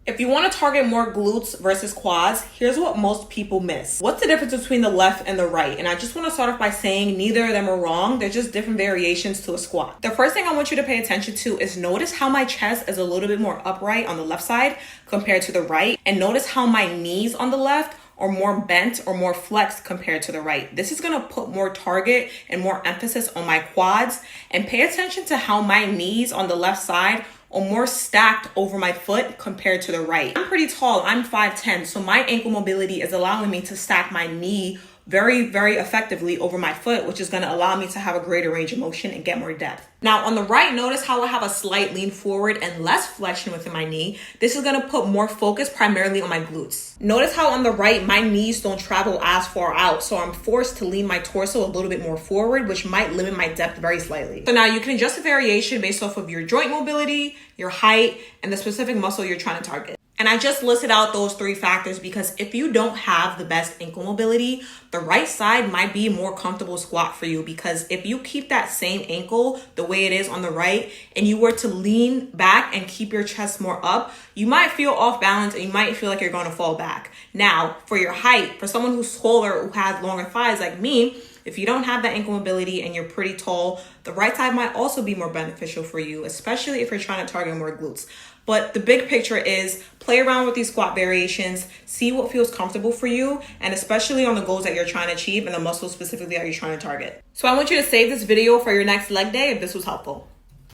If you want to target more glutes versus quads, here's what most people miss. What's the difference between the left and the right? And I just want to start off by saying neither of them are wrong. They're just different variations to a squat. The first thing I want you to pay attention to is notice how my chest is a little bit more upright on the left side compared to the right. And notice how my knees on the left are more bent or more flexed compared to the right. This is gonna put more target and more emphasis on my quads. And pay attention to how my knees on the left side are more stacked over my foot compared to the right. I'm pretty tall, I'm 5'10", so my ankle mobility is allowing me to stack my knee very, very effectively over my foot, which is gonna allow me to have a greater range of motion and get more depth. Now on the right, notice how I have a slight lean forward and less flexion within my knee. This is gonna put more focus primarily on my glutes. Notice how on the right, my knees don't travel as far out, so I'm forced to lean my torso a little bit more forward, which might limit my depth very slightly. So now you can adjust the variation based off of your joint mobility, your height, and the specific muscle you're trying to target. And I just listed out those 3 factors because if you don't have the best ankle mobility, the right side might be a more comfortable squat for you, because if you keep that same ankle the way it is on the right and you were to lean back and keep your chest more up, you might feel off balance and you might feel like you're going to fall back. Now, for your height, for someone who's taller, who has longer thighs like me, if you don't have that ankle mobility and you're pretty tall, the right side might also be more beneficial for you, especially if you're trying to target more glutes. But the big picture is play around with these squat variations, see what feels comfortable for you, and especially on the goals that you're trying to achieve and the muscles specifically that you're trying to target. So I want you to save this video for your next leg day if this was helpful.